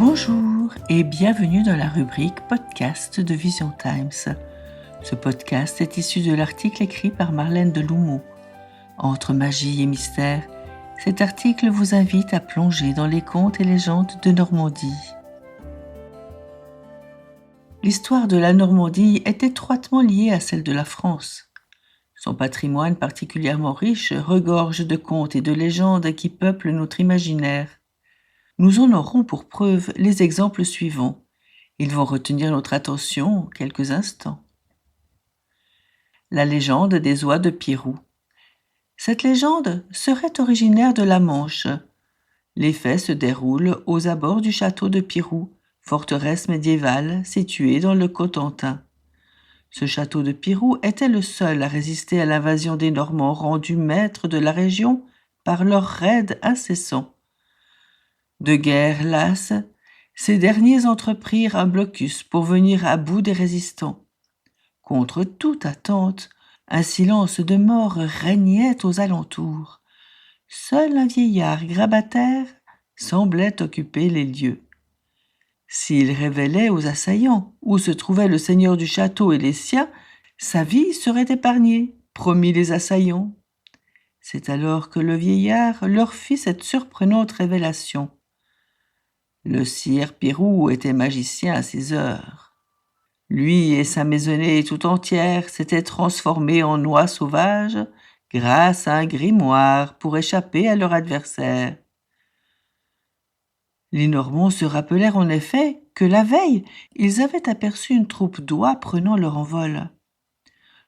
Bonjour et bienvenue dans la rubrique podcast de Vision Times. Ce podcast est issu de l'article écrit par Marlène Deloumeau. Entre magie et mystère, cet article vous invite à plonger dans les contes et légendes de Normandie. L'histoire de la Normandie est étroitement liée à celle de la France. Son patrimoine particulièrement riche regorge de contes et de légendes qui peuplent notre imaginaire. Nous en aurons pour preuve les exemples suivants. Ils vont retenir notre attention quelques instants. La légende des oies de Pirou. Cette légende serait originaire de la Manche. Les faits se déroulent aux abords du château de Pirou, forteresse médiévale située dans le Cotentin. Ce château de Pirou était le seul à résister à l'invasion des Normands rendus maîtres de la région par leurs raids incessants. De guerre lasse, ces derniers entreprirent un blocus pour venir à bout des résistants. Contre toute attente, un silence de mort régnait aux alentours. Seul un vieillard grabataire semblait occuper les lieux. S'il révélait aux assaillants où se trouvait le seigneur du château et les siens, sa vie serait épargnée, promit les assaillants. C'est alors que le vieillard leur fit cette surprenante révélation. Le sire Pirou était magicien à ses heures. Lui et sa maisonnée tout entière s'étaient transformés en oies sauvages grâce à un grimoire pour échapper à leur adversaire. Les Normands se rappelèrent en effet que la veille, ils avaient aperçu une troupe d'oies prenant leur envol.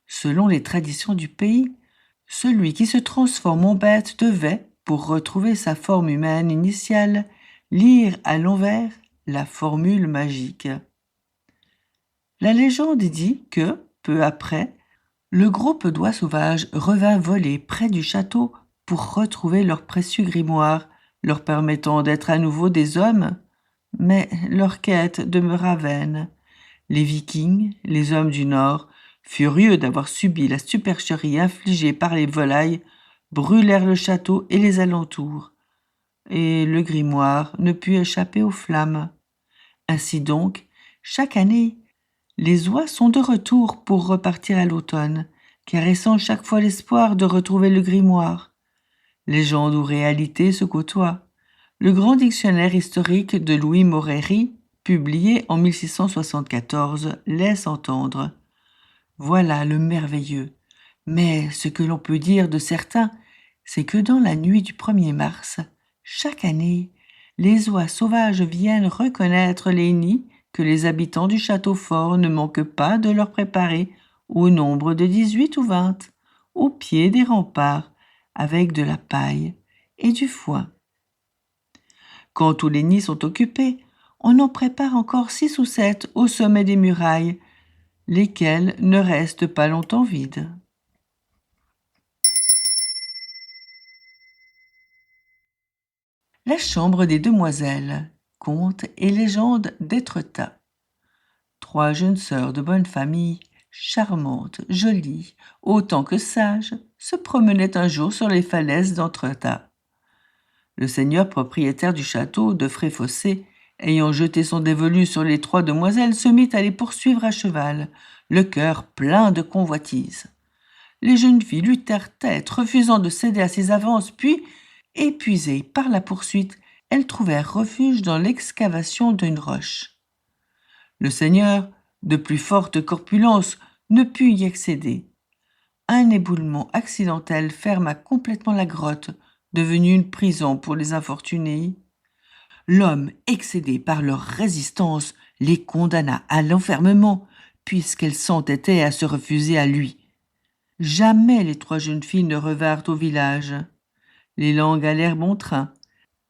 Selon les traditions du pays, celui qui se transforme en bête devait, pour retrouver sa forme humaine initiale, lire à l'envers la formule magique. La légende dit que, peu après, le groupe d'oies sauvages revint voler près du château pour retrouver leur précieux grimoire, leur permettant d'être à nouveau des hommes, mais leur quête demeura vaine. Les Vikings, les hommes du Nord, furieux d'avoir subi la supercherie infligée par les volailles, brûlèrent le château et les alentours. Et le grimoire ne put échapper aux flammes. Ainsi donc, chaque année, les oies sont de retour pour repartir à l'automne, caressant chaque fois l'espoir de retrouver le grimoire. Légende ou réalité se côtoient. Le grand dictionnaire historique de Louis Moréry, publié en 1674, laisse entendre. Voilà le merveilleux. Mais ce que l'on peut dire de certains, c'est que dans la nuit du 1er mars, chaque année, les oies sauvages viennent reconnaître les nids que les habitants du château fort ne manquent pas de leur préparer au nombre de 18 ou 20, au pied des remparts, avec de la paille et du foin. Quand tous les nids sont occupés, on en prépare encore 6 ou 7 au sommet des murailles, lesquelles ne restent pas longtemps vides. La chambre des demoiselles, contes et légendes d'Étretat. 3 jeunes sœurs de bonne famille, charmantes, jolies, autant que sages, se promenaient un jour sur les falaises d'Étretat. Le seigneur propriétaire du château de Fréfossé, ayant jeté son dévolu sur les 3 demoiselles, se mit à les poursuivre à cheval, le cœur plein de convoitise. Les jeunes filles luttèrent tête, refusant de céder à ses avances, puis, épuisées par la poursuite, elles trouvèrent refuge dans l'excavation d'une roche. Le seigneur, de plus forte corpulence, ne put y accéder. Un éboulement accidentel ferma complètement la grotte, devenue une prison pour les infortunés. L'homme, excédé par leur résistance, les condamna à l'enfermement, puisqu'elles s'entêtaient à se refuser à lui. Jamais les 3 jeunes filles ne revinrent au village. Les langues allèrent bon train.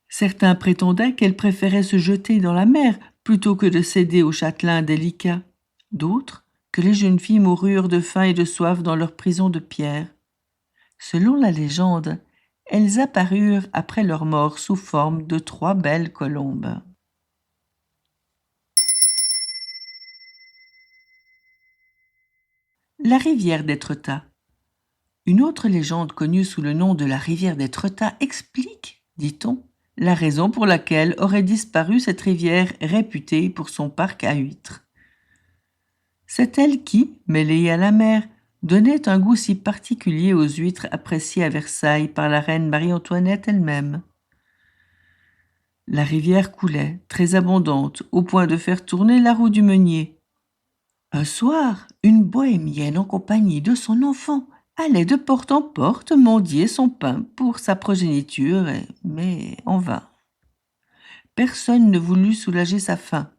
Certains prétendaient qu'elles préféraient se jeter dans la mer plutôt que de céder aux châtelains délicats. D'autres, que les jeunes filles moururent de faim et de soif dans leur prison de pierre. Selon la légende, elles apparurent après leur mort sous forme de 3 belles colombes. La rivière d'Étretat. Une autre légende connue sous le nom de la rivière d'Étretat explique, dit-on, la raison pour laquelle aurait disparu cette rivière réputée pour son parc à huîtres. C'est elle qui, mêlée à la mer, donnait un goût si particulier aux huîtres appréciées à Versailles par la reine Marie-Antoinette elle-même. La rivière coulait, très abondante, au point de faire tourner la roue du meunier. Un soir, une bohémienne en compagnie de son enfant allait de porte en porte mendier son pain pour sa progéniture, mais en vain. Personne ne voulut soulager sa faim.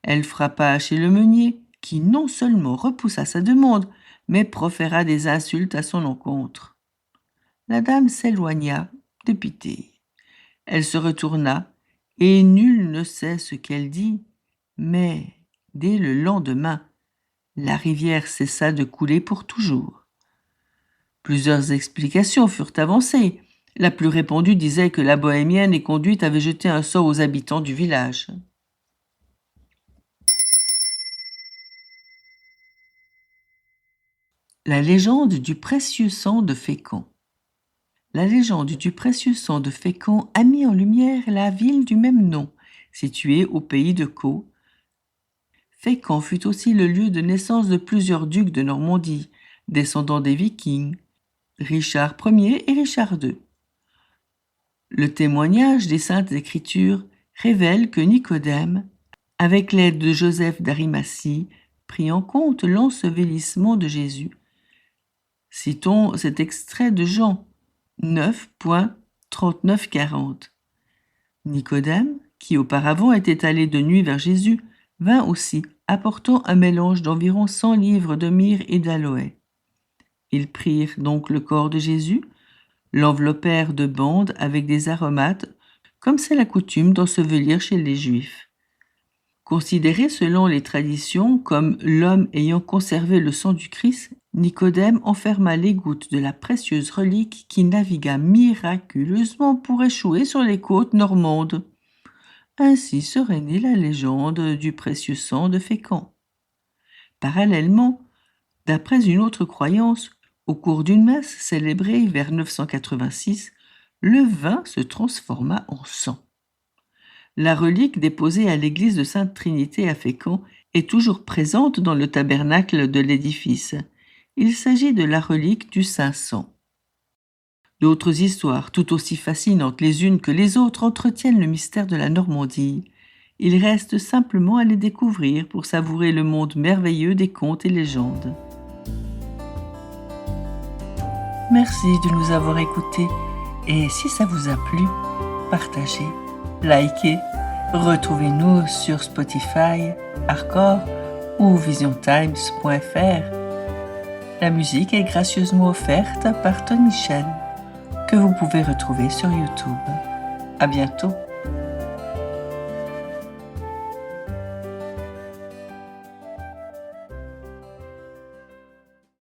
Elle frappa chez le meunier, qui non seulement repoussa sa demande, mais proféra des insultes à son encontre. La dame s'éloigna, dépitée. Elle se retourna, et nul ne sait ce qu'elle dit, mais dès le lendemain, la rivière cessa de couler pour toujours. Plusieurs explications furent avancées. La plus répandue disait que la bohémienne et conduite avait jeté un sort aux habitants du village. La légende du précieux sang de Fécamp. La légende du précieux sang de Fécamp a mis en lumière la ville du même nom, située au pays de Caux. Fécamp fut aussi le lieu de naissance de plusieurs ducs de Normandie, descendants des Vikings, Richard Ier et Richard II. Le témoignage des Saintes Écritures révèle que Nicodème, avec l'aide de Joseph d'Arimathie, prit en compte l'ensevelissement de Jésus. Citons cet extrait de Jean 9.39-40. Nicodème, qui auparavant était allé de nuit vers Jésus, vint aussi, apportant un mélange d'environ 100 livres de myrrhe et d'aloès. Ils prirent donc le corps de Jésus, l'enveloppèrent de bandes avec des aromates, comme c'est la coutume d'ensevelir chez les Juifs. Considéré selon les traditions comme l'homme ayant conservé le sang du Christ, Nicodème enferma les gouttes de la précieuse relique qui navigua miraculeusement pour échouer sur les côtes normandes. Ainsi serait née la légende du précieux sang de Fécamp. Parallèlement, d'après une autre croyance, au cours d'une messe célébrée vers 986, le vin se transforma en sang. La relique déposée à l'église de Sainte-Trinité à Fécamp est toujours présente dans le tabernacle de l'édifice. Il s'agit de la relique du Saint-Sang. D'autres histoires, tout aussi fascinantes les unes que les autres, entretiennent le mystère de la Normandie. Il reste simplement à les découvrir pour savourer le monde merveilleux des contes et légendes. Merci de nous avoir écoutés et si ça vous a plu, partagez, likez, retrouvez-nous sur Spotify, Arcor ou visiontimes.fr. La musique est gracieusement offerte par Tony Chen, que vous pouvez retrouver sur YouTube. À bientôt.